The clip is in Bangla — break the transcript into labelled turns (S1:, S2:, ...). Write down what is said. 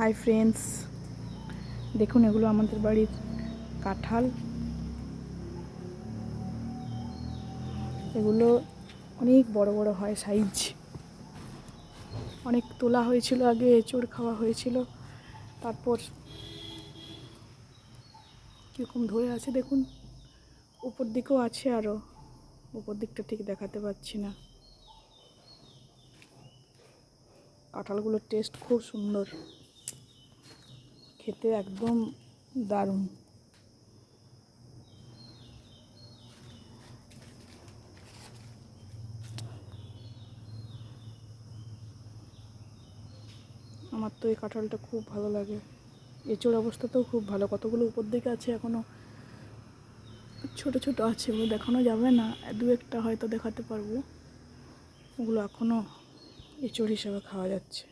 S1: হাই ফ্রেন্ডস, দেখুন এগুলো আমাদের বাড়ির কাঁঠাল। এগুলো অনেক বড় বড় হয় সাইজ, অনেক তোলা হয়েছিল আগে, এঁচড় খাওয়া হয়েছিল। তারপর কীরকম ধরে আছে দেখুন, উপর দিকেও আছে, আরও উপর দিকটা ঠিক দেখাতে পাচ্ছি না। কাঁঠালগুলোর টেস্ট খুব সুন্দর, খেতে একদম দারুণ। আমার তো এই কাঁঠালটা খুব ভালো লাগে, এঁচড় অবস্থাতেও খুব ভালো। কতগুলো উপর দিকে আছে, এখনও ছোট ছোট আছে, ওগুলো দেখানো যাবে না, দু একটা হয়তো দেখাতে পারবো। ওগুলো এখনও এঁচড় হিসাবে খাওয়া যাচ্ছে।